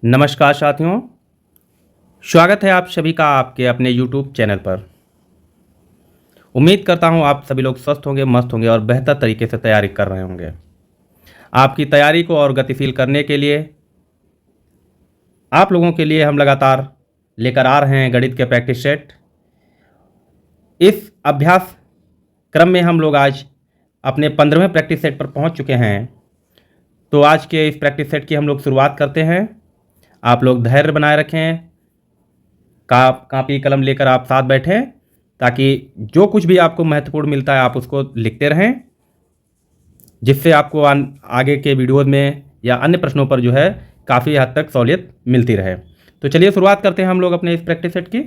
नमस्कार साथियों, स्वागत है आप सभी का आपके अपने YouTube चैनल पर। उम्मीद करता हूं आप सभी लोग स्वस्थ होंगे, मस्त होंगे और बेहतर तरीके से तैयारी कर रहे होंगे। आपकी तैयारी को और गतिशील करने के लिए आप लोगों के लिए हम लगातार लेकर आ रहे हैं गणित के प्रैक्टिस सेट। इस अभ्यास क्रम में हम लोग आज अपने 15वें प्रैक्टिस सेट पर पहुंच चुके हैं। तो आज के इस प्रैक्टिस सेट की हम लोग शुरुआत करते हैं। आप लोग धैर्य बनाए रखें, कापी कलम लेकर आप साथ बैठें ताकि जो कुछ भी आपको महत्वपूर्ण मिलता है आप उसको लिखते रहें, जिससे आपको आगे के वीडियोज़ में या अन्य प्रश्नों पर जो है काफ़ी हद तक सहूलियत मिलती रहे। तो चलिए शुरुआत करते हैं हम लोग अपने इस प्रैक्टिस सेट की।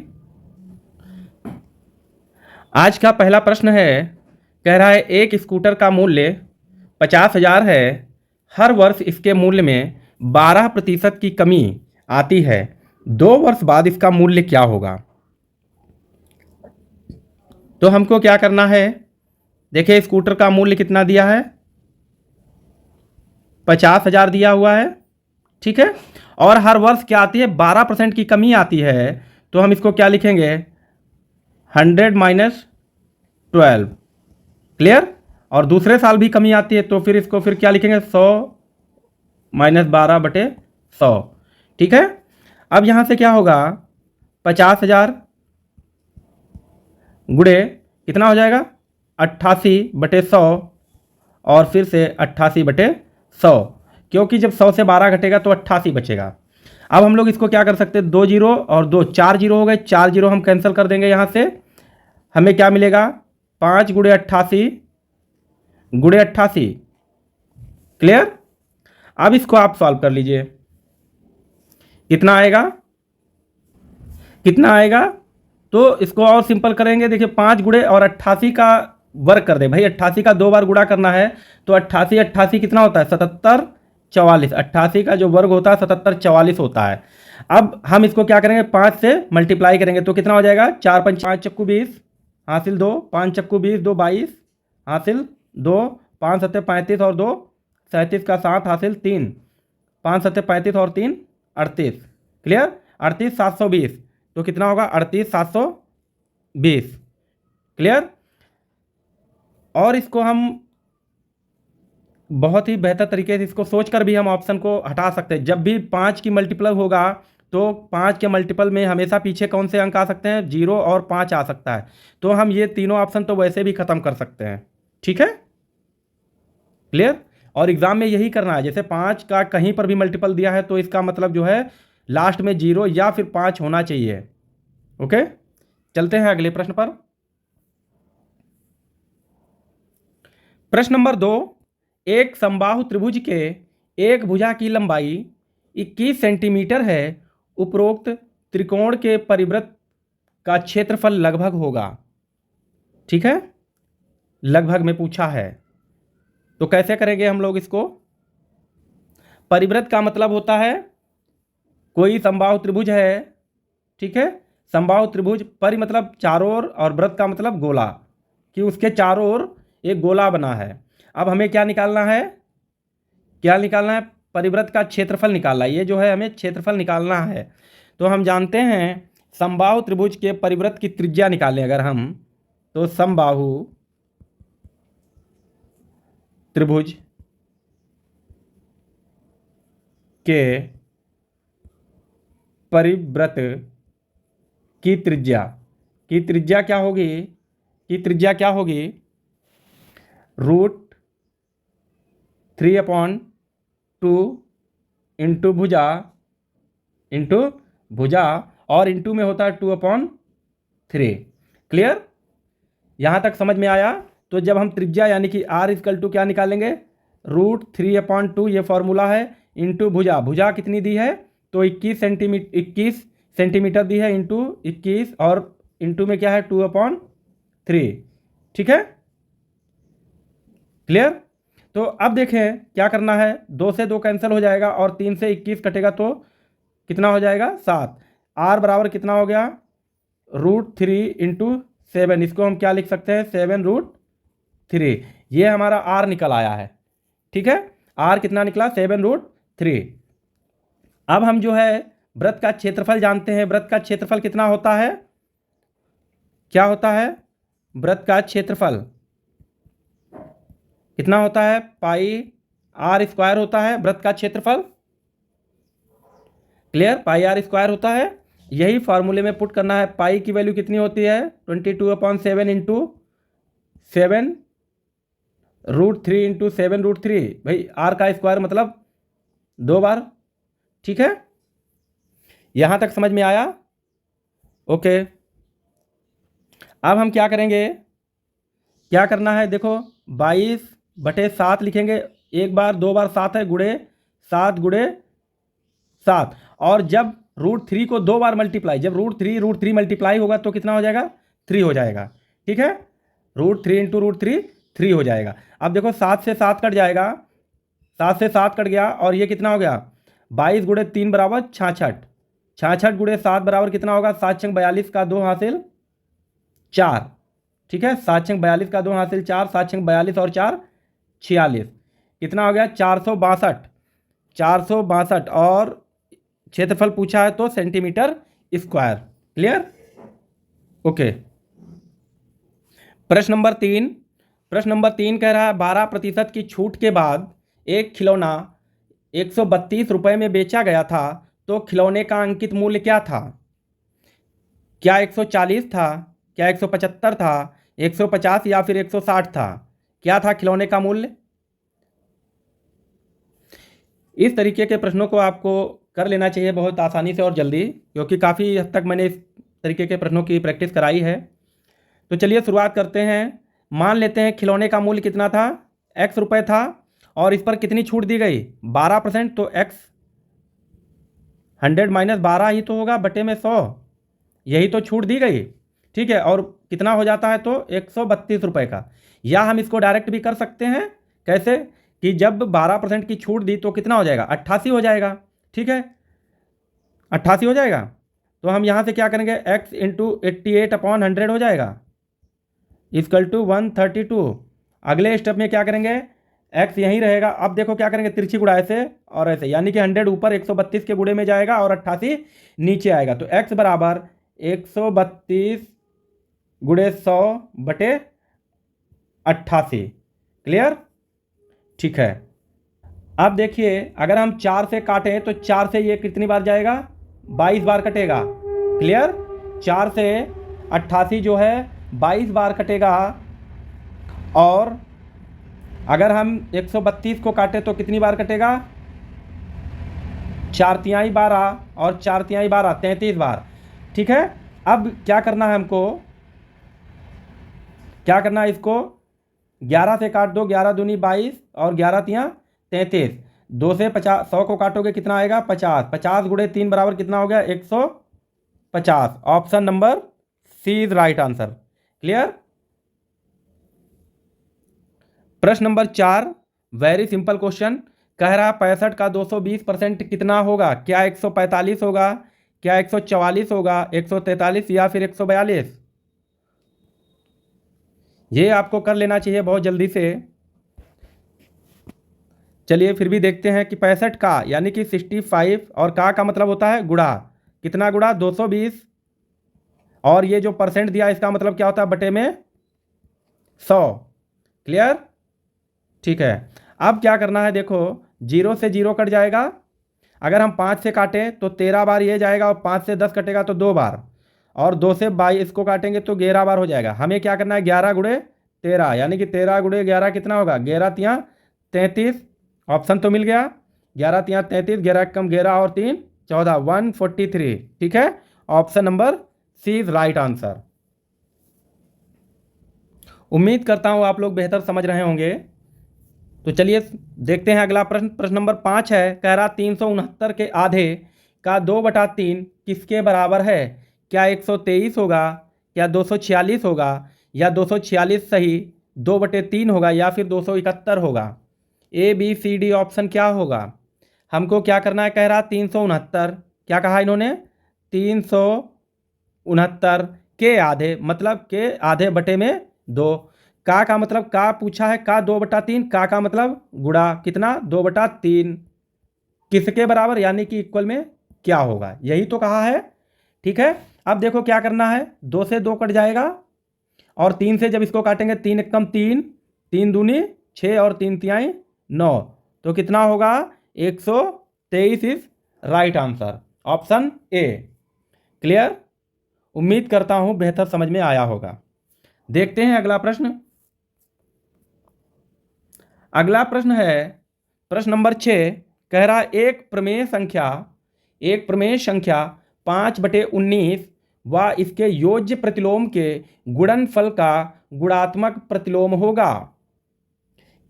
आज का पहला प्रश्न है, कह रहा है एक स्कूटर का मूल्य 50,000 है। हर वर्ष इसके मूल्य में 12% की कमी आती है। 2 वर्ष बाद इसका मूल्य क्या होगा? तो हमको क्या करना है? देखिए स्कूटर का मूल्य कितना दिया है, 50,000 दिया हुआ है, ठीक है। और हर वर्ष क्या आती है, 12% की कमी आती है। तो हम इसको क्या लिखेंगे, 100 माइनस 12, क्लियर। और दूसरे साल भी कमी आती है तो फिर इसको फिर क्या लिखेंगे, 100 माइनस 12/100, ठीक है। अब यहाँ से क्या होगा, 50,000 गुणे कितना हो जाएगा, 88/100 और फिर से 88/100, क्योंकि जब 100 से 12 घटेगा तो 88 बचेगा। अब हम लोग इसको क्या कर सकते हैं, 2 जीरो और 2 4 जीरो हो गए, 4 जीरो हम कैंसिल कर देंगे। यहाँ से हमें क्या मिलेगा, 5 गुणे 88 गुणे 88, क्लियर। अब इसको आप सॉल्व कर लीजिए, कितना आएगा, कितना आएगा। तो इसको और सिंपल करेंगे, देखिए 5 गुणे और 88 का वर्ग कर दे भाई, 88 का 2 बार गुणा करना है तो 88 88 कितना होता है, 77 44। 88 का जो वर्ग होता है 77 44 होता है। अब हम इसको क्या करेंगे, 5 से मल्टीप्लाई करेंगे तो कितना हो जाएगा, 4 5 5 चक्कू 20 हासिल 2, 5 चक्कू 20 2 22 हासिल 2, 5 7 35 और 2 37 का 7 हासिल 3, 5 7 35 और 3 38, क्लियर। 38 720 तो कितना होगा, 38 720, क्लियर। और इसको हम बहुत ही बेहतर तरीके से इसको सोचकर भी हम ऑप्शन को हटा सकते हैं। जब भी 5 की मल्टीपल होगा तो 5 के मल्टीपल में हमेशा पीछे कौन से अंक आ सकते हैं, 0 और 5 आ सकता है। तो हम ये तीनों ऑप्शन तो वैसे भी ख़त्म कर सकते हैं, ठीक है, क्लियर। और एग्ज़ाम में यही करना है, जैसे 5 का कहीं पर भी मल्टीपल दिया है तो इसका मतलब जो है लास्ट में 0 या फिर 5 होना चाहिए। ओके, चलते हैं अगले प्रश्न पर। प्रश्न नंबर 2, एक समबाहु त्रिभुज के एक भुजा की लंबाई 21 सेंटीमीटर है। उपरोक्त त्रिकोण के परिवृत्त का क्षेत्रफल लगभग होगा, ठीक है, लगभग में पूछा है। तो कैसे करेंगे हम लोग इसको, परिवृत्त का मतलब होता है कोई समबाहु त्रिभुज है, ठीक है। समबाहु त्रिभुज, परि मतलब चारों ओर और वृत्त का मतलब गोला, कि उसके चारों ओर एक गोला बना है। अब हमें क्या निकालना है, क्या निकालना है, परिवृत्त का क्षेत्रफल निकालना है। ये जो है हमें क्षेत्रफल निकालना है। तो हम जानते हैं समबाहु त्रिभुज के परिवृत्त की त्रिज्या निकालें अगर हम, तो समबाहु त्रिभुज के परिवृत्त की त्रिज्या क्या होगी, की त्रिज्या क्या होगी, √3/2 इंटू भुजा और इंटू में होता है 2/3, क्लियर। यहाँ तक समझ में आया। तो जब हम त्रिज्या यानी कि r क्या निकालेंगे, √3/2 ये फॉर्मूला है, इंटू भुजा कितनी दी है, तो 21 सेंटीमीटर दी है, इंटू 21 और इंटू में क्या है 2/3, ठीक है, क्लियर। तो अब देखें क्या करना है, 2 से 2 कैंसिल हो जाएगा और 3 से 21 कटेगा तो कितना हो जाएगा, 7। r बराबर कितना हो गया, √3 इंटू 7, इसको हम क्या लिख सकते हैं, 7√3। ये हमारा r निकल आया है, ठीक है। r कितना निकला, 7√3। अब हम जो है वृत्त का क्षेत्रफल जानते हैं। वृत्त का क्षेत्रफल कितना होता है? क्या होता है? वृत्त का क्षेत्रफल कितना होता है? पाई आर स्क्वायर होता है वृत्त का क्षेत्रफल। क्लियर? पाई आर स्क्वायर होता है। यही फॉर्मूले में पुट करना है। पाई की वैल्यू कितनी होती है? 22/7 इंटू 7 √3 इंटू 7 √3। भाई आर का स्क्वायर मतलब 2 बार। ठीक है, यहां तक समझ में आया? ओके, अब हम क्या करेंगे? क्या करना है? देखो 22/7 लिखेंगे। एक बार 2 बार 7 है, गुणे 7 गुणे 7। और जब √3 को 2 बार मल्टीप्लाई, जब √3 मल्टीप्लाई होगा तो कितना हो जाएगा? 3 हो जाएगा। ठीक है, √3 इंटू √3 3 हो जाएगा। अब देखो 7 से 7 कट जाएगा, 7 से 7 कट गया और ये कितना हो गया? 22 गुणे 3 बराबर 66। 66 गुणे 7 बराबर कितना होगा? 7 × 42 का 2 हासिल 4। ठीक है, 7 × 42 का 2 हासिल 4, 7 × 42 और 4 46। कितना हो गया? 462। 462 और क्षेत्रफल पूछा है तो सेंटीमीटर स्क्वायर। क्लियर? ओके, प्रश्न नंबर 3। प्रश्न नंबर 3 कह रहा है 12% की छूट के बाद एक खिलौना 132 रुपये में बेचा गया था, तो खिलौने का अंकित मूल्य क्या था? क्या 140 था? क्या 175 था? 150 या फिर 160 था? क्या था खिलौने का मूल्य? इस तरीके के प्रश्नों को आपको कर लेना चाहिए बहुत आसानी से और जल्दी, क्योंकि काफ़ी हद तक मैंने इस तरीके के प्रश्नों की प्रैक्टिस कराई है। तो चलिए शुरुआत करते हैं। मान लेते हैं खिलौने का मूल्य कितना था? x रुपये था और इस पर कितनी छूट दी गई? 12%। तो x 100 - 12 ही तो होगा बटे में 100, यही तो छूट दी गई। ठीक है, और कितना हो जाता है? तो 132 रुपये का। या हम इसको डायरेक्ट भी कर सकते हैं। कैसे? कि जब 12% की छूट दी तो कितना हो जाएगा? 88 हो जाएगा। ठीक है, 88 हो जाएगा। तो हम यहाँ से क्या करेंगे? x इंटू 88/100 हो जाएगा इक्वल टू 132। अगले स्टेप में क्या करेंगे? x यहीं रहेगा। अब देखो क्या करेंगे? तिरछी गुणा ऐसे और ऐसे, यानी कि 100 ऊपर 132 के गुणे में जाएगा और 88 नीचे आएगा। तो x बराबर 132 गुणे 100 बटे 88। क्लियर? ठीक है, अब देखिए अगर हम 4 से काटें तो 4 से ये कितनी बार जाएगा? 22 बार कटेगा। क्लियर? 4 से 88 जो है 22 बार कटेगा। और अगर हम 132 को काटें तो कितनी बार कटेगा? 4 तिहाई 12 और 4 तिहाई 12 33 बार। ठीक है, अब क्या करना है हमको? क्या करना है? इसको 11 से काट दो, 11 दूनी 22 और 11 तिया 33। 2 से 50 100 को काटोगे कितना आएगा? 50। 50 गुणे 3 बराबर कितना हो गया? 150। Option number C is right answer. Clear? प्रश्न नंबर 4, वेरी सिंपल क्वेश्चन। कह रहा 65 का 220% कितना होगा? क्या 145 होगा? क्या 144 होगा? 143 या फिर 142? ये आपको कर लेना चाहिए बहुत जल्दी से। चलिए फिर भी देखते हैं कि 65 का यानी कि 65 और का मतलब होता है गुणा। कितना गुणा? 220। और ये जो परसेंट दिया इसका मतलब क्या होता है? बटे में 100। क्लियर? ठीक है, अब क्या करना है? देखो 0 से 0 कट जाएगा। अगर हम 5 से काटें तो 13 बार ये जाएगा और 5 से 10 कटेगा तो 2 बार, और 2 से 22 को काटेंगे तो 11 बार हो जाएगा। हमें क्या करना है? 11 गुणे 13, यानी कि 13 गुणे 11 कितना होगा? 11 तिया 33। ऑप्शन तो मिल गया। 11 तिया 33, 11 कम 11 और 3 14, 143। ठीक है, option number C is right answer. उम्मीद करता हूँ आप लोग बेहतर समझ रहे होंगे। तो चलिए देखते हैं अगला प्रश्न। प्रश्न नंबर 5 है। कह रहा 369 के आधे का 2/3 किसके बराबर है? क्या 123 होगा? क्या 246 होगा? या 246 सही 2/3 होगा या फिर 271 होगा? A B C D option क्या होगा? हमको क्या करना है? कह रहा 369। क्या कहा इन्होंने? 369 के आधे, मतलब के आधे बटे में 2। का मतलब का पूछा है, का 2/3, का मतलब गुणा कितना? 2/3। किसके बराबर, यानी कि इक्वल में क्या होगा, यही तो कहा है। ठीक है, अब देखो क्या करना है, 2 से 2 कट जाएगा और 3 से जब इसको काटेंगे, 3 एकम 3, 3 दूनी 6 और 3 तिहाई 9, तो कितना होगा 123 is right answer, option A. Clear, उम्मीद करता हूं बेहतर समझ में आया होगा। देखते हैं अगला प्रश्न। अगला प्रश्न है प्रश्न नंबर 6, कह रहा एक प्रमेय संख्या 5/19 व इसके योज्य प्रतिलोम के गुणनफल का गुणात्मक प्रतिलोम होगा।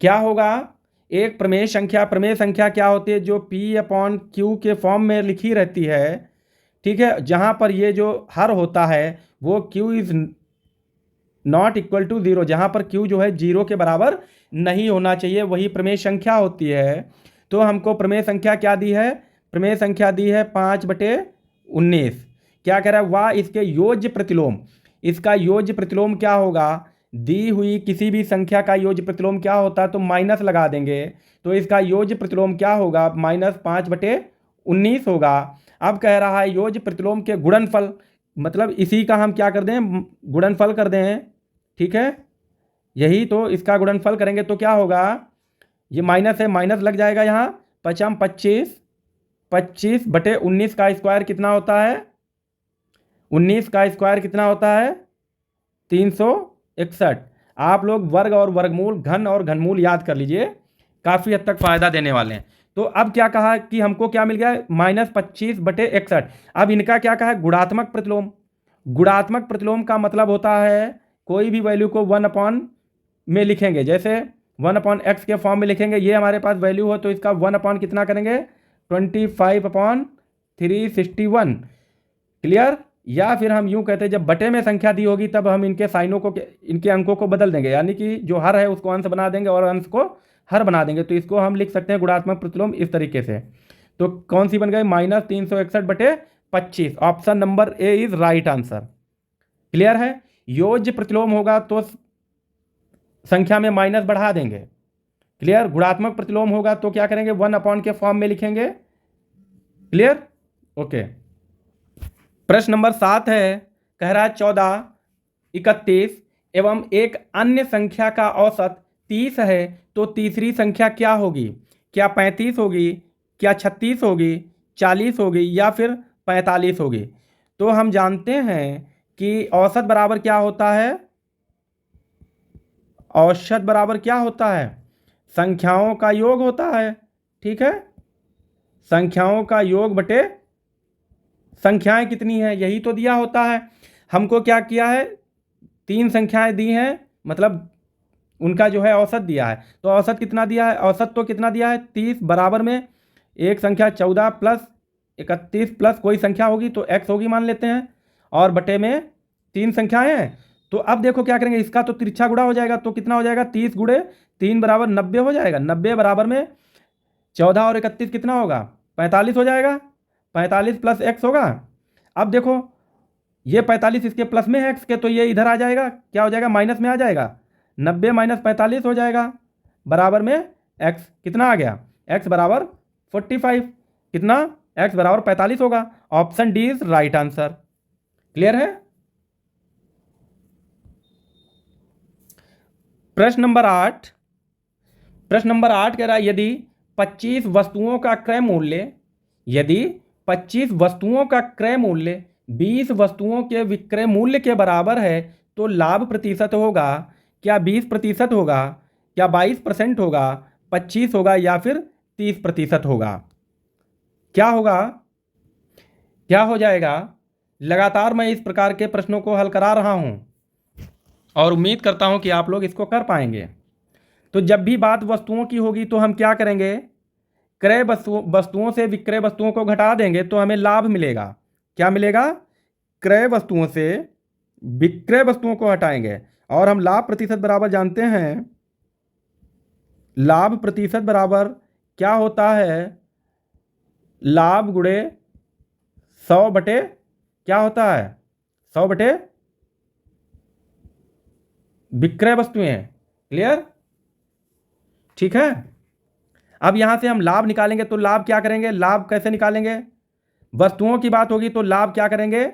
क्या होगा, एक प्रमेय संख्या क्या होती है, जो P/Q के फॉर्म में लिखी रहती है। ठीक है, जहां पर ये जो हर होता है वो Q is not equal to 0, जहां पर Q जो है 0 के बराबर नहीं होना चाहिए, वही प्रमेय संख्या होती है। तो हमको प्रमेय संख्या क्या दी है, प्रमेय संख्या दी है 5/19। क्या कह रहा है, वाह इसके योज्य प्रतिलोम, इसका योज्य प्रतिलोम क्या होगा, दी हुई किसी भी संख्या का योज्य प्रतिलोम क्या होता है, तो माइनस लगा देंगे, तो इसका योज्य प्रतिलोम क्या होगा, -5/19 होगा। अब कह रहा है योज्य प्रतिलोम के गुणनफल, मतलब इसी का हम क्या कर दें, गुणनफल कर दें। ठीक है, यही तो इसका गुणनफल करेंगे तो क्या होगा, ये माइनस है, माइनस लग जाएगा यहाँ, 25, 25/19 का स्क्वायर कितना होता है, 19 का स्क्वायर कितना होता है 361। आप लोग वर्ग और वर्गमूल, घन और घनमूल याद कर लीजिए, काफ़ी हद तक फायदा देने वाले हैं। तो अब क्या कहा कि हमको क्या मिल गया, -25/61। अब इनका क्या कहा है, गुणात्मक प्रतिलोम। गुणात्मक प्रतिलोम का मतलब होता है कोई भी वैल्यू को 1 में लिखेंगे, जैसे 1/x के फॉर्म में लिखेंगे, ये हमारे पास वैल्यू हो तो इसका 1 कितना करेंगे 25/361। क्लियर, या फिर हम यूं कहते हैं जब बटे में संख्या दी होगी तब हम इनके साइनों को, इनके अंकों को बदल देंगे, यानी कि जो हर है उसको अंश बना देंगे और अंश को हर बना देंगे, तो इसको हम लिख सकते हैं गुणात्मक प्रतिलोम इस तरीके से। तो कौन सी बन गई, -361/25, option number A is right answer. Clear है, योज्य प्रतिलोम होगा तो संख्या में माइनस बढ़ा देंगे। क्लियर, गुणात्मक प्रतिलोम होगा तो क्या करेंगे, 1 के फॉर्म में लिखेंगे। Clear, okay. प्रश्न नंबर 7 है, कह रहा है 14, 31 एवं एक अन्य संख्या का औसत 30 है तो तीसरी संख्या क्या होगी, क्या 35 होगी, क्या 36 होगी, 40 होगी या फिर 45 होगी। तो हम जानते हैं कि औसत बराबर क्या होता है, औसत बराबर क्या होता है, संख्याओं का योग होता है। ठीक है, संख्याओं का योग बटे संख्याएं कितनी है, यही तो दिया होता है। हमको क्या किया है, 3 संख्याएं दी हैं, मतलब उनका जो है औसत दिया है, तो औसत कितना दिया है, औसत तो कितना दिया है 30, बराबर में एक संख्या 14 + 31 प्लस कोई संख्या होगी तो x होगी मान लेते हैं, और बटे में 3 संख्याएं हैं। तो अब देखो क्या करेंगे, इसका तो तिरछा गुणा हो जाएगा, तो कितना हो जाएगा 30 × 3 = 90 हो जाएगा, 90 बराबर में 14 और 31 कितना होगा 45 हो जाएगा, 45 + x होगा। अब देखो ये 45 इसके प्लस में है x के, तो ये इधर आ जाएगा, क्या हो जाएगा माइनस में आ जाएगा, 90 - 45 हो जाएगा, बराबर में x कितना आ गया, x = 45, कितना x = 45 होगा, option D is right answer. Clear है। प्रश्न नंबर 8, प्रश्न नंबर 8 कह रहा है यदि 25 वस्तुओं का क्रय मूल्य, यदि 25 वस्तुओं का क्रय मूल्य 20 वस्तुओं के विक्रय मूल्य के बराबर है तो लाभ प्रतिशत होगा, क्या 20% होगा, क्या 22% होगा, 25 होगा या फिर 30% होगा। क्या होगा, क्या हो जाएगा। लगातार मैं इस प्रकार के प्रश्नों को हल करा रहा हूं और उम्मीद करता हूं कि आप लोग इसको कर पाएंगे। तो जब भी बात वस्तुओं की होगी तो हम क्या करेंगे, क्रय वस्तुओं से विक्रय वस्तुओं को घटा देंगे तो हमें लाभ मिलेगा। क्या मिलेगा, क्रय वस्तुओं से विक्रय वस्तुओं को हटाएंगे और हम लाभ प्रतिशत बराबर जानते हैं, लाभ प्रतिशत बराबर क्या होता है, लाभ गुणे 100 बटे क्या होता है 100 बटे विक्रय वस्तुएं। क्लियर, ठीक है। अब यहाँ से हम लाभ निकालेंगे तो लाभ क्या करेंगे, लाभ कैसे निकालेंगे, वस्तुओं की बात होगी तो लाभ क्या करेंगे,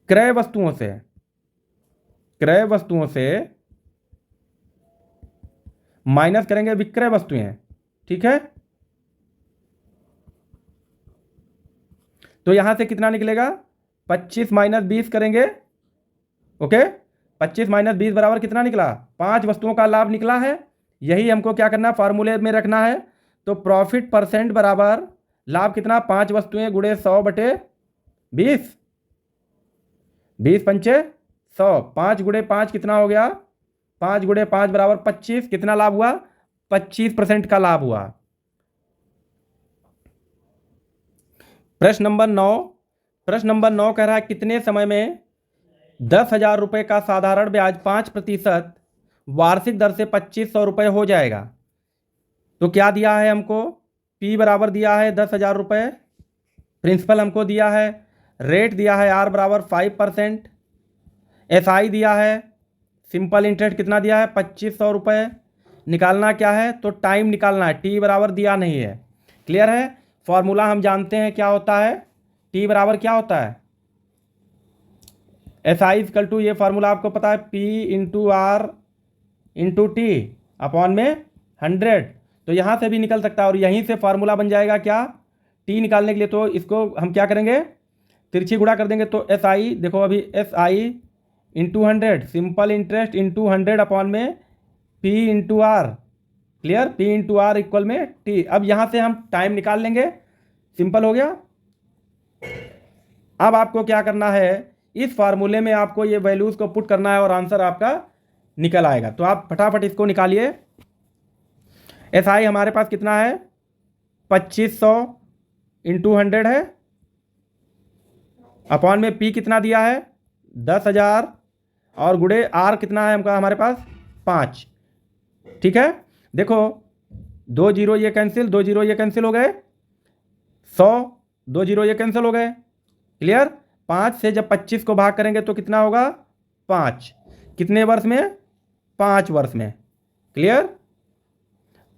क्रय वस्तुओं से, क्रय वस्तुओं से माइनस करेंगे विक्रय वस्तुएं। ठीक है, तो यहां से कितना निकलेगा, 25 माइनस 20 करेंगे। ओके, 25 माइनस 20 बराबर कितना निकला, 5 वस्तुओं का लाभ निकला है। यही हमको क्या करना है, फार्मूले में रखना है। तो प्रॉफिट परसेंट बराबर लाभ कितना, 5 वस्तुएं गुणे 100 बटे 20, 20 पंचे 100, 5 गुणे 5 कितना हो गया, 5 गुणे 5 बराबर 25, कितना लाभ हुआ, 25% का लाभ हुआ। प्रश्न नंबर 9, प्रश्न नंबर 9 कह रहा है कितने समय में 10,000 रुपये का साधारण ब्याज 5% वार्षिक दर से 2500 रुपये हो जाएगा। तो क्या दिया है हमको, P बराबर दिया है 10,000 रुपये, प्रिंसिपल हमको दिया है, रेट दिया है R बराबर 5%, SI दिया है, सिंपल इंटरेस्ट कितना दिया है 2500 रुपये। निकालना क्या है, तो टाइम निकालना है, T बराबर दिया नहीं है। क्लियर है, फॉर्मूला हम जानते हैं क्या होता है, T बराबर क्या होता है, SI इक्वल टू, ये फार्मूला आपको पता है, P into R into T upon में 100। तो यहाँ से भी निकल सकता है और यहीं से फार्मूला बन जाएगा क्या, T निकालने के लिए। तो इसको हम क्या करेंगे, तिरछी गुणा कर देंगे। तो SI देखो अभी, SI into 100, simple interest into 100 upon में P into R. Clear, P into R equal में T। अब यहाँ से हम टाइम निकाल लेंगे, सिंपल हो गया। अब आपको क्या करना है, इस फार्मूले में आपको ये वैल्यूज़ को पुट करना है और आंसर आपका निकल आएगा। तो आप फटाफट इसको निकालिए। SI हमारे पास कितना है, 2500 इंटू 100 है, अपॉन में P कितना दिया है 10,000, और गुणे R कितना है हमका, हमारे पास 5। ठीक है, देखो 2 जीरो ये कैंसिल, 2 जीरो ये कैंसिल हो गए, 100, 2 जीरो ये कैंसिल हो गए। क्लियर, 5 से जब 25 को भाग करेंगे तो कितना होगा 5, कितने वर्ष में, 5 वर्ष में। क्लियर,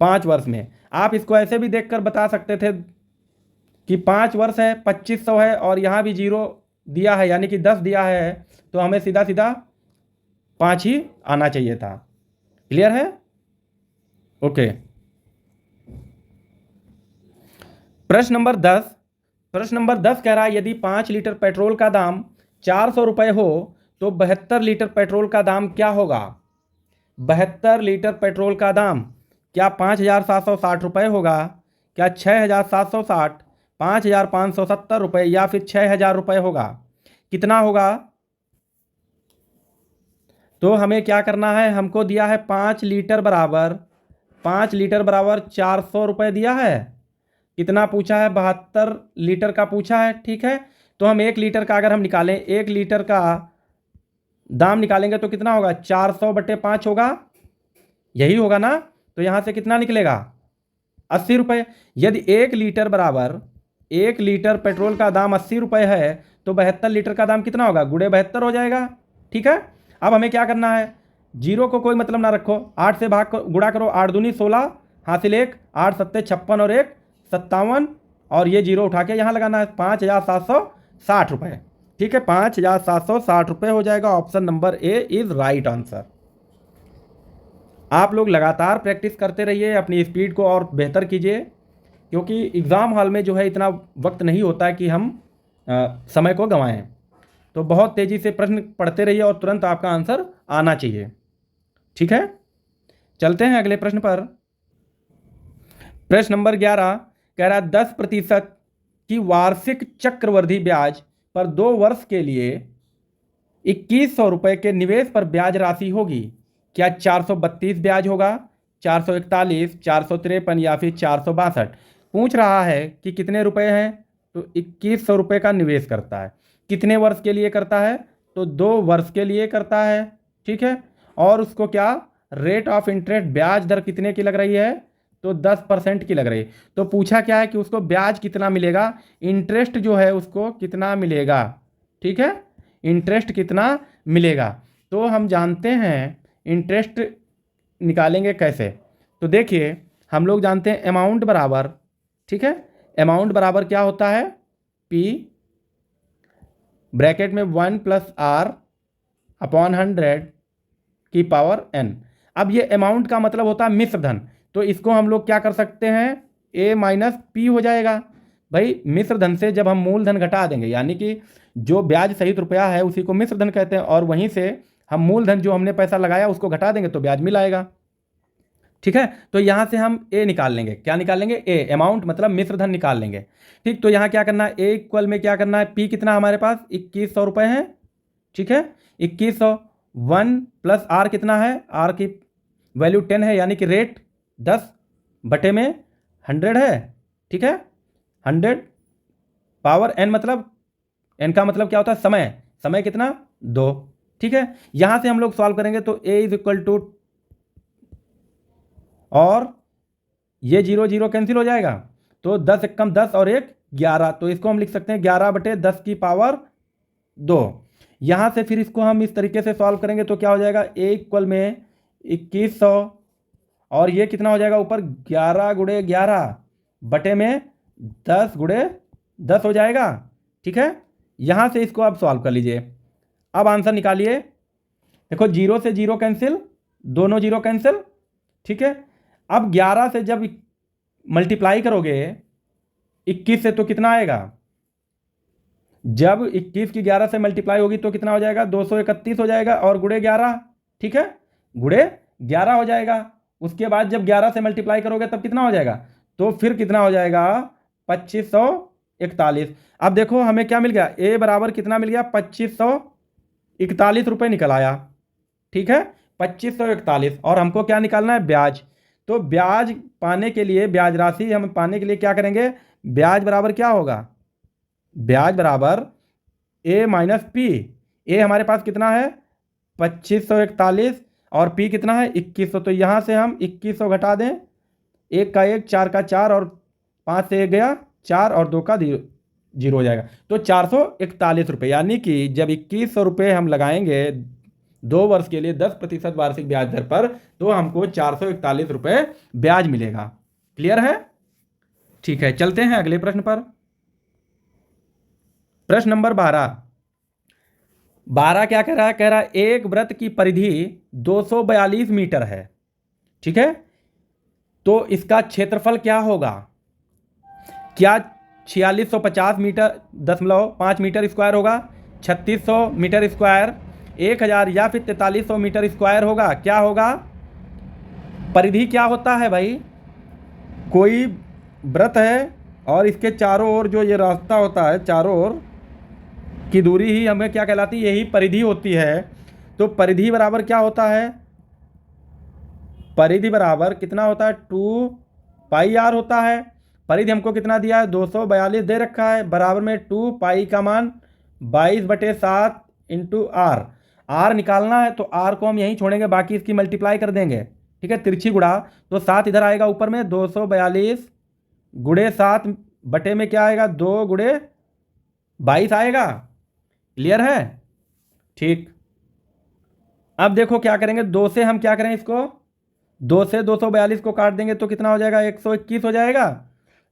5 वर्ष में। आप इसको ऐसे भी देखकर बता सकते थे कि 5 वर्ष है, 2500 है और यहाँ भी जीरो दिया है यानी कि 10 दिया है, तो हमें सीधा सीधा 5 ही आना चाहिए था। क्लियर है, ओके। प्रश्न नंबर 10, प्रश्न नंबर 10 कह रहा है यदि 5 लीटर पेट्रोल का दाम 400 रुपये हो तो 72 लीटर पेट्रोल का दाम क्या होगा। 72 लीटर पेट्रोल का दाम क्या 5,760 रुपये होगा, क्या 6,760, 5,570 रुपये या फिर 6,000 रुपये होगा, कितना होगा। तो हमें क्या करना है, हमको दिया है 5 लीटर बराबर, 5 लीटर बराबर 400 रुपये दिया है, कितना पूछा है 72 लीटर का पूछा है। ठीक है, तो हम 1 लीटर का अगर हम निकालें, 1 लीटर का दाम निकालेंगे तो कितना होगा 400 बटे 5 होगा, यही होगा ना। तो यहाँ से कितना निकलेगा 80 रुपये। यदि 1 लीटर बराबर, 1 लीटर पेट्रोल का दाम 80 रुपये है तो 72 लीटर का दाम कितना होगा, गुणे 72 हो जाएगा। ठीक है, अब हमें क्या करना है, जीरो को कोई मतलब ना रखो, 8 से भाग गुणा करो, 8 दूनी 16, हासिल 1, 8 सत्ते 56 और 1 57, और ये जीरो उठा के यहाँ लगाना है 5,760 रुपये। ठीक है, 5,760 रुपये हो जाएगा। Option number A is right answer. आप लोग लगातार प्रैक्टिस करते रहिए, अपनी स्पीड को और बेहतर कीजिए, क्योंकि एग्ज़ाम हॉल में जो है इतना वक्त नहीं होता है कि हम समय को गंवाएं। तो बहुत तेज़ी से प्रश्न पढ़ते रहिए और तुरंत आपका आंसर आना चाहिए। ठीक है, चलते हैं अगले प्रश्न पर। प्रश्न नंबर 11 कह रहा है 10% की वार्षिक चक्रवृद्धि ब्याज पर 2 वर्ष के लिए 2100 रुपये के निवेश पर ब्याज राशि होगी। क्या 432 ब्याज होगा, 441, 453 या फिर 462। पूछ रहा है कि कितने रुपए हैं, तो 2100 रुपये का निवेश करता है, कितने वर्ष के लिए करता है, तो 2 वर्ष के लिए करता है। ठीक है, और उसको क्या रेट ऑफ इंटरेस्ट, ब्याज दर कितने की लग रही है, तो 10% की लग रही है। तो पूछा क्या है कि उसको ब्याज कितना मिलेगा, इंटरेस्ट जो है उसको कितना मिलेगा। ठीक है, इंटरेस्ट कितना मिलेगा। तो हम जानते हैं इंटरेस्ट निकालेंगे कैसे। तो देखिए हम लोग जानते हैं अमाउंट बराबर, ठीक है, अमाउंट बराबर क्या होता है, P ब्रैकेट में 1 + R अपॉन 100 की पावर n। अब ये अमाउंट का मतलब होता है मिश्र धन, तो इसको हम लोग क्या कर सकते हैं, A - P हो जाएगा। भाई मिश्र धन से जब हम मूलधन घटा देंगे, यानी कि जो ब्याज सहित रुपया है उसी को मिश्र धन कहते हैं, और वहीं से हम मूलधन जो हमने पैसा लगाया उसको घटा देंगे तो ब्याज मिल आएगा। ठीक है, तो यहाँ से हम ए निकाल लेंगे, क्या निकाल लेंगे, ए अमाउंट मतलब मिश्र धन निकाल लेंगे। ठीक, तो यहाँ क्या करना है, ए इक्वल में क्या करना है, पी कितना हमारे पास 2100 रुपये है, ठीक है, 2100, 1 + आर कितना है, आर की वैल्यू 10 है, यानी कि रेट 10 बटे में 100 है, ठीक है, 100 पावर n, मतलब n का मतलब क्या होता है, समय, समय कितना 2, ठीक है। यहाँ से हम लोग सॉल्व करेंगे तो a = और ये 0 0 कैंसिल हो जाएगा, तो 10 × 10 और 1 11, तो इसको हम लिख सकते हैं 11/10 की पावर 2। यहाँ से फिर इसको हम इस तरीके से सॉल्व करेंगे तो क्या हो जाएगा, a इक्वल में 2100 और ये कितना हो जाएगा ऊपर 11 × 11 बटे में 10 × 10 हो जाएगा, ठीक है। यहाँ से इसको आप सॉल्व कर लीजिए, अब आंसर निकालिए। देखो 0 से 0 कैंसिल, दोनों 0 कैंसिल, ठीक है। अब 11 से जब मल्टीप्लाई करोगे 21 से तो कितना आएगा, जब 21 की 11 से मल्टीप्लाई होगी तो कितना हो जाएगा, 231 हो जाएगा, और गुणे 11, ठीक है, गुणे 11 हो जाएगा। उसके बाद जब 11 से मल्टीप्लाई करोगे तब कितना हो जाएगा, तो फिर कितना हो जाएगा 2541। अब देखो हमें क्या मिल गया, ए बराबर कितना मिल गया, 2541 रुपये निकल आया, ठीक है, 2541, और हमको क्या निकालना है, ब्याज। तो ब्याज पाने के लिए, ब्याज राशि हम पाने के लिए क्या करेंगे, ब्याज बराबर क्या होगा, ब्याज बराबर a - p। ए हमारे पास कितना है 2541 और p कितना है 2100, तो यहाँ से हम 2100 घटा दें, 1 का 1, 4 का 4 और 5 से 1 गया 4 और 2 का 0 हो जाएगा, तो 441 रुपये, यानी कि जब 2100 रुपये हम लगाएंगे 2 वर्ष के लिए 10% वार्षिक ब्याज दर पर, तो हमको 441 रुपये ब्याज मिलेगा। क्लियर है, ठीक है, चलते हैं अगले प्रश्न पर। प्रश्न नंबर 12 क्या कह रहा है, कह रहा है एक वृत्त की परिधि 242 मीटर है, ठीक है, तो इसका क्षेत्रफल क्या होगा, क्या 4650 मीटर 5 मीटर स्क्वायर होगा, 3600 मीटर स्क्वायर, 1000 या फिर 4300 मीटर स्क्वायर होगा, क्या होगा। परिधि क्या होता है भाई, कोई वृत्त है और इसके चारों ओर जो ये रास्ता होता है, चारों ओर की दूरी ही हमें क्या कहलाती है, यही परिधि होती है। तो परिधि बराबर क्या होता है, परिधि बराबर कितना होता है, 2πr होता है। परिधि हमको कितना दिया है, 242 दे रखा है, बराबर में 2π का मान 22/7 × r। r निकालना है तो r को हम यहीं छोड़ेंगे, बाकी इसकी मल्टीप्लाई कर देंगे, ठीक है, तिरछी गुणा, तो 7 इधर आएगा ऊपर में, 242 × 7 बटे में क्या आएगा, 2 × 22 आएगा। क्लियर है, ठीक। अब देखो क्या करेंगे, 2 से हम क्या करें, इसको 2 से 242 को काट देंगे तो कितना हो जाएगा, 121 हो जाएगा।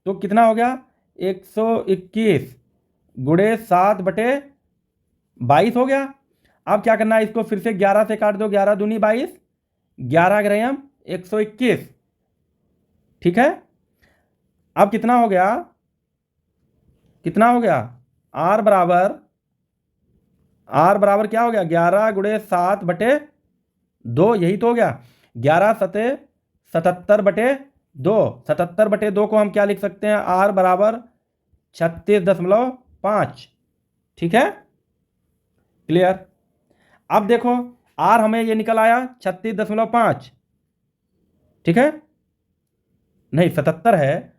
तो कितना हो गया, 121 × 7 बटे 22 हो गया। अब क्या करना है, इसको फिर से 11 से काट दो, 11 दूनी 22, 11 ग्राम 121, ठीक है। अब कितना हो गया, कितना हो गया, r बराबर क्या हो गया, 11 × 7 बटे 2, यही तो हो गया, 11 सते 77 बटे 2, 77 बटे 2 को हम क्या लिख सकते हैं, r बराबर 36.5, ठीक है, क्लियर। अब देखो r हमें ये निकल आया 36.5, ठीक है, नहीं 77 है,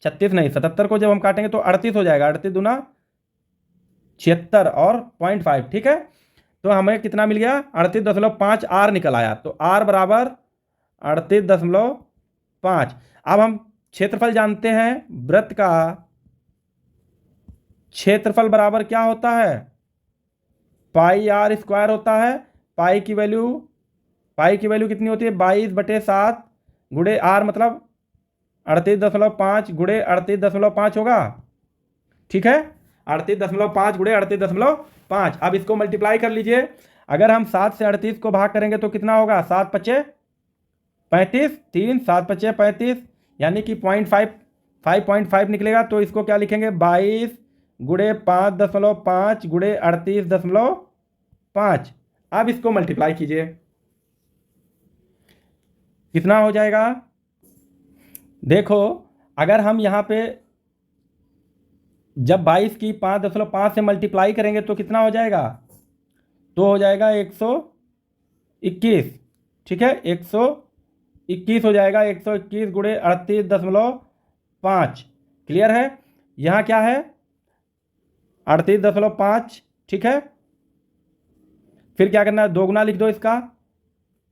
36 नहीं, 77 को जब हम काटेंगे तो 38 हो जाएगा, 38 दूना 76 और 0.5, ठीक है। तो हमें कितना मिल गया, 38.5 r निकल आया, तो r बराबर 38.5। अब हम क्षेत्रफल जानते हैं, वृत्त का क्षेत्रफल बराबर क्या होता है, πr² होता है। पाई की वैल्यू कितनी होती है, 22/7 × r मतलब 38.5 गुणे 38.5 होगा, ठीक है। 38.5 गुणे 38.5। अब इसको मल्टीप्लाई कर लीजिए। अगर हम 7 से 38 को भाग करेंगे तो कितना होगा, 7 पचे 35, 3 7 पचे 35, यानी कि 5.5 निकलेगा। तो इसको क्या लिखेंगे, 22 गुणे 5.5 गुणे 38.5। अब इसको मल्टीप्लाई कीजिए, कितना हो जाएगा। देखो अगर हम यहाँ पे जब 22 की 5.5 से मल्टीप्लाई करेंगे तो कितना हो जाएगा, तो हो जाएगा 121, ठीक है। 121 हो जाएगा, 121 गुणे 38.5। क्लियर है। यहाँ क्या है, 38.5, ठीक है। फिर क्या करना है, दोगुना लिख दो इसका।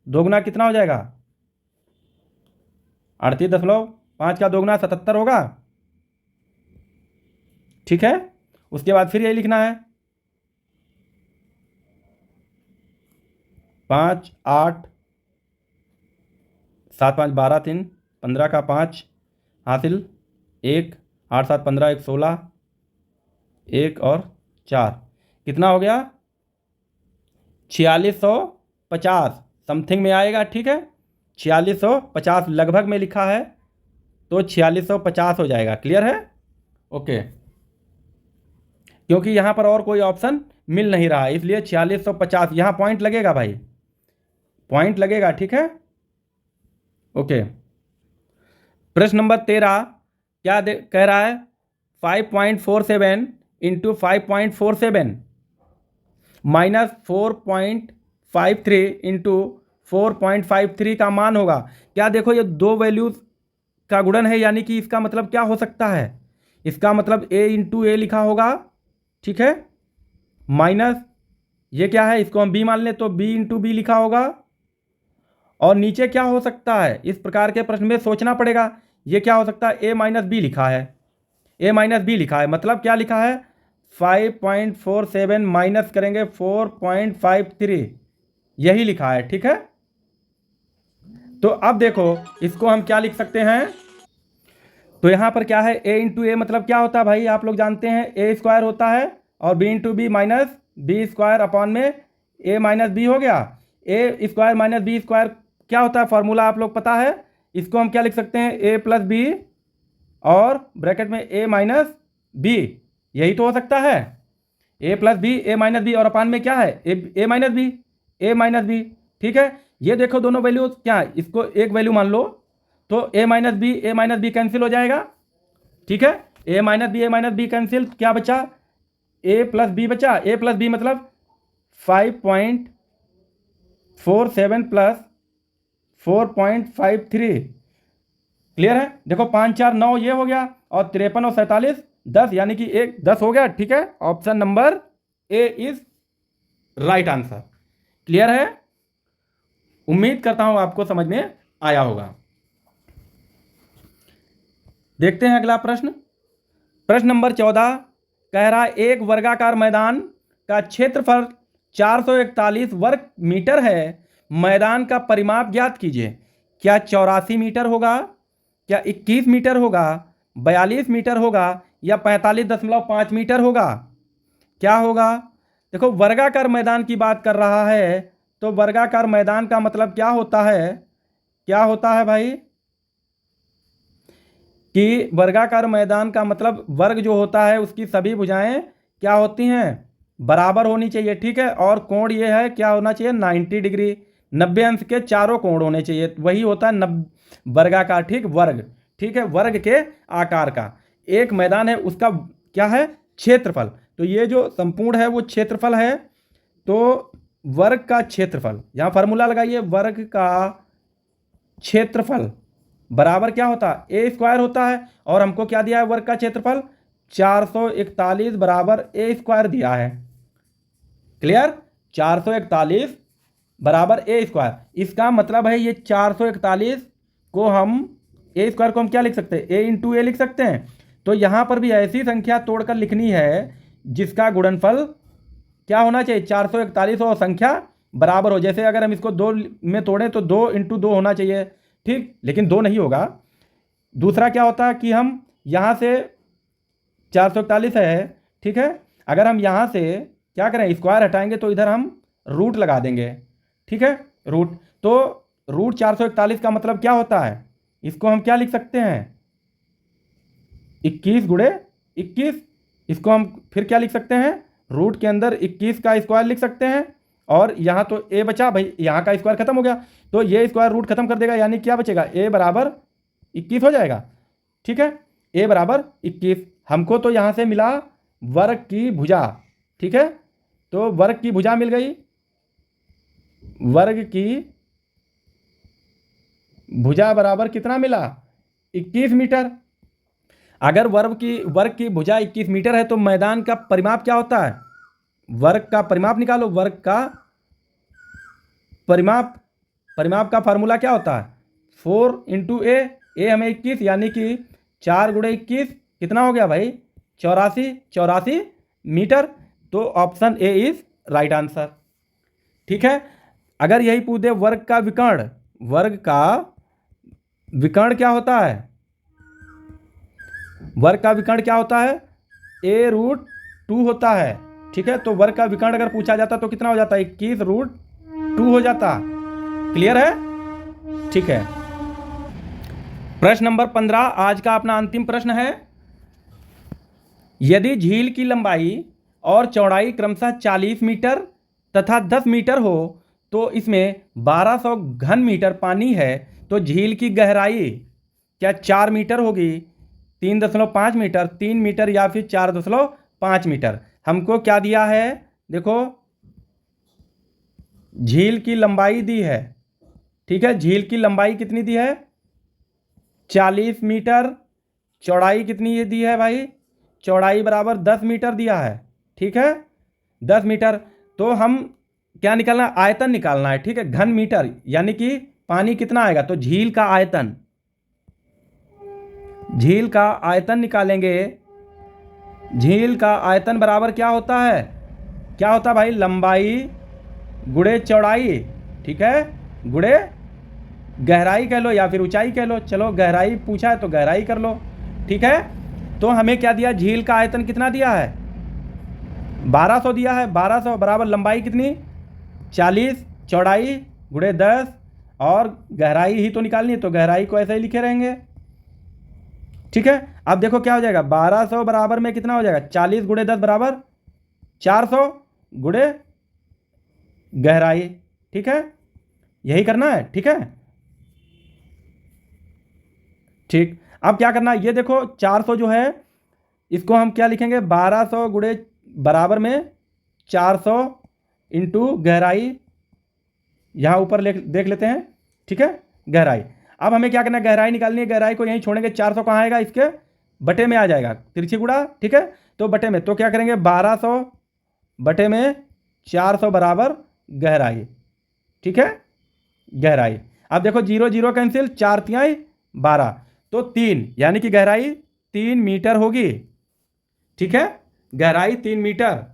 दोगुना कितना हो जाएगा, 38.5 का दोगुना 77 होगा, ठीक है। उसके बाद फिर यही लिखना है, 5 8 7 5 12 3 15 का 5 हासिल 1 8 7 15 1 16 1 और 4 कितना हो गया, 4650 समथिंग में आएगा, ठीक है। 4650 लगभग में लिखा है तो 4650 हो जाएगा। क्लियर है, ओके। क्योंकि यहाँ पर और कोई ऑप्शन मिल नहीं रहा इसलिए 4650 यहाँ पॉइंट लगेगा भाई, पॉइंट लगेगा, ठीक है, ओके। प्रश्न नंबर 13 क्या कह रहा है, 5.47 इंटू 5.47 माइनस 4.53 इंटू 4.53 का मान होगा। क्या देखो ये दो वैल्यूज का गुणन है, यानी कि इसका मतलब क्या हो सकता है, इसका मतलब a इंटू ए लिखा होगा, ठीक है। माइनस ये क्या है, इसको हम b मान लें तो b इंटू बी लिखा होगा। और नीचे क्या हो सकता है, इस प्रकार के प्रश्न में सोचना पड़ेगा। ये क्या हो सकता है, a माइनस बी लिखा है, a माइनस बी लिखा है, मतलब क्या लिखा है, 5.47 माइनस करेंगे 4.53, यही लिखा है, ठीक है। तो अब देखो इसको हम क्या लिख सकते हैं, तो यहाँ पर क्या है, a इंटू ए मतलब क्या होता है भाई, आप लोग जानते हैं a स्क्वायर होता है और b into B minus B square upon में a माइनस बी हो गया। a square minus B square क्या होता है, फॉर्मूला आप लोग पता है। इसको हम क्या लिख सकते हैं, a प्लस बी और ब्रैकेट में a माइनस बी, यही तो हो सकता है, a plus B a minus B और अपान में क्या है, a माइनस बी, ठीक है। ये देखो दोनों वैल्यू क्या, इसको एक वैल्यू मान लो तो a माइनस बी कैंसिल हो जाएगा, ठीक है। a माइनस बी कैंसिल, क्या बचा, a प्लस बी बचा। a प्लस बी मतलब 5.47 प्लस 4.53। क्लियर है। देखो 5 4 9 ये हो गया और 53 और 47 10, यानी कि 10 हो गया, ठीक है। Option number A is right answer. Clear है, उम्मीद करता हूं आपको समझ में आया होगा। देखते हैं अगला प्रश्न। प्रश्न नंबर 14 कह रहा है, एक वर्गाकार मैदान का क्षेत्रफल 441 वर्ग मीटर है, मैदान का परिमाप ज्ञात कीजिए। क्या 84 मीटर होगा, क्या 21 मीटर होगा, 42 मीटर होगा या 45.5 मीटर होगा, क्या होगा। देखो वर्गाकार मैदान की बात कर रहा है तो वर्गाकार मैदान का मतलब क्या होता है, क्या होता है भाई, कि वर्गाकार मैदान का मतलब वर्ग जो होता है उसकी सभी भुजाएं क्या होती हैं, बराबर होनी चाहिए, ठीक है। और कोण ये है क्या होना चाहिए, 90 डिग्री, 90 अंश के चारों कोण होने चाहिए, वही होता है वर्गाकार, ठीक, वर्ग, ठीक है। वर्ग के आकार का एक मैदान है, उसका क्या है, क्षेत्रफल। तो ये जो संपूर्ण है वो क्षेत्रफल है, तो वर्ग का क्षेत्रफल, यहाँ फार्मूला लगाइए, वर्ग का क्षेत्रफल बराबर क्या होता है, ए स्क्वायर होता है। और हमको क्या दिया है, वर्ग का क्षेत्रफल 441 बराबर ए स्क्वायर दिया है। क्लियर, 441 बराबर ए स्क्वायर, इसका मतलब है ये 441 को हम ए स्क्वायर को हम क्या लिख सकते हैं, ए इंटू ए लिख सकते हैं। तो यहाँ पर भी ऐसी संख्या तोड़कर लिखनी है जिसका गुणनफल क्या होना चाहिए, 441 और संख्या बराबर हो। जैसे अगर हम इसको 2 में तोड़ें तो 2 इंटू 2 होना चाहिए, ठीक, लेकिन 2 नहीं होगा, दूसरा क्या होता है कि हम यहाँ से 441 है, ठीक है, अगर हम यहाँ से क्या करें, स्क्वायर हटाएंगे तो इधर हम रूट लगा देंगे, ठीक है, रूट। तो रूट 441 का मतलब क्या होता है, इसको हम क्या लिख सकते हैं, 21 गुणे 21। इसको हम फिर क्या लिख सकते हैं, रूट के अंदर 21 का स्क्वायर लिख सकते हैं। और यहाँ तो ए बचा भाई, यहाँ का स्क्वायर खत्म हो गया, तो ये स्क्वायर रूट खत्म कर देगा, यानी क्या बचेगा, ए बराबर 21 हो जाएगा, ठीक है, ए बराबर 21। हमको तो यहाँ से मिला वर्ग की भुजा, ठीक है, तो वर्ग की भुजा मिल गई, वर्ग की भुजा बराबर कितना मिला, 21 मीटर। अगर वर्ग की भुजा 21 मीटर है तो मैदान का परिमाप क्या होता है, वर्ग का परिमाप निकालो, वर्ग का परिमाप का फार्मूला क्या होता है, 4 इंटू ए हमें 21, यानी कि 4 गुणे 21 कितना हो गया भाई, 84 मीटर। तो option A is right answer, ठीक है। अगर यही पूछ दे वर्ग का विकर्ण क्या होता है, वर्ग का विकर्ण क्या होता है, a√2 होता है, ठीक है। तो वर्ग का विकर्ण अगर पूछा जाता तो कितना हो जाता, 21√2 हो जाता। क्लियर है, ठीक है। प्रश्न नंबर 15 आज का अपना अंतिम प्रश्न है, यदि झील की लंबाई और चौड़ाई क्रमशः 40 मीटर तथा 10 मीटर हो तो इसमें 1200 घन मीटर पानी है, तो झील की गहराई क्या 4 मीटर होगी, 3.5 मीटर, 3 मीटर या फिर 4.5 मीटर। हमको क्या दिया है, देखो झील की लंबाई दी है, ठीक है, झील की लंबाई कितनी दी है 40 मीटर, चौड़ाई कितनी दी है भाई, चौड़ाई बराबर 10 मीटर दिया है, ठीक है, 10 मीटर। तो हम क्या निकालना है, आयतन निकालना है, ठीक है, घन मीटर, यानी कि पानी कितना आएगा, तो झील का आयतन निकालेंगे। झील का आयतन बराबर क्या होता है, भाई, लंबाई गुणे चौड़ाई, ठीक है, गुणे गहराई कह लो या फिर ऊंचाई कह लो। चलो गहराई पूछा है तो गहराई कर लो, ठीक है। तो हमें क्या दिया, झील का आयतन कितना दिया है, 1200 दिया है, 1200 बराबर लंबाई कितनी 40, चौड़ाई गुणे 10, और गहराई ही तो निकालनी है, तो गहराई को ऐसे ही लिखे रहेंगे, ठीक है। अब देखो क्या हो जाएगा, 1200 बराबर में कितना हो जाएगा, 40 गुणे 10 बराबर 400 गुणे गहराई, ठीक है, यही करना है, ठीक है, ठीक। अब क्या करना है, ये देखो 400 जो है इसको हम क्या लिखेंगे, 1200 गुणे बराबर में 400 इंटू गहराई, यहाँ ऊपर देख लेते हैं, ठीक है, गहराई। अब हमें क्या करना है, गहराई निकालनी है, गहराई को यहीं छोड़ेंगे, 400 कहाँ आएगा, इसके बटे में आ जाएगा, तिरछी गुणा, ठीक है, तो बटे में, तो क्या करेंगे 1200 बटे में 400 बराबर गहराई, ठीक है, गहराई। अब देखो 0 0 कैंसिल, 4 तिहाई 12, तो 3, यानी कि गहराई 3 मीटर होगी, ठीक है, गहराई 3 मीटर।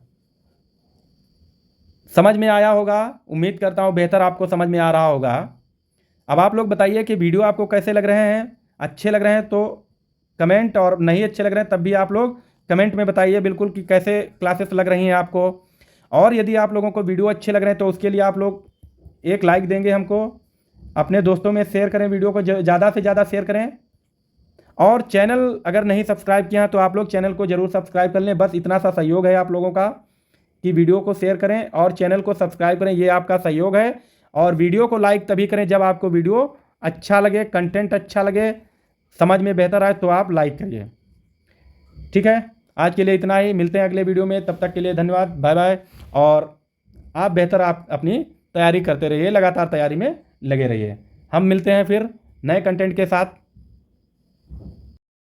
समझ में आया होगा, उम्मीद करता हूँ बेहतर आपको समझ में आ रहा होगा। अब आप लोग बताइए कि वीडियो आपको कैसे लग रहे हैं, अच्छे लग रहे हैं तो कमेंट, और नहीं अच्छे लग रहे हैं तब भी आप लोग कमेंट में बताइए बिल्कुल कि कैसे क्लासेस लग रही हैं आपको। और यदि आप लोगों को वीडियो अच्छे लग रहे हैं तो उसके लिए आप लोग एक लाइक देंगे हमको, अपने दोस्तों में शेयर करें, वीडियो को ज़्यादा से ज़्यादा शेयर करें। और चैनल अगर नहीं सब्सक्राइब किया है तो आप लोग चैनल को ज़रूर सब्सक्राइब कर लें, बस इतना सा सहयोग है आप लोगों का कि वीडियो को शेयर करें और चैनल को सब्सक्राइब करें, ये आपका सहयोग है। और वीडियो को लाइक तभी करें जब आपको वीडियो अच्छा लगे, कंटेंट अच्छा लगे, समझ में बेहतर आए तो आप लाइक करिए, ठीक है। आज के लिए इतना ही, मिलते हैं अगले वीडियो में, तब तक के लिए धन्यवाद, बाय बाय। और आप अपनी तैयारी करते रहिए, लगातार तैयारी में लगे रहिए। हम मिलते हैं फिर नए कंटेंट के साथ।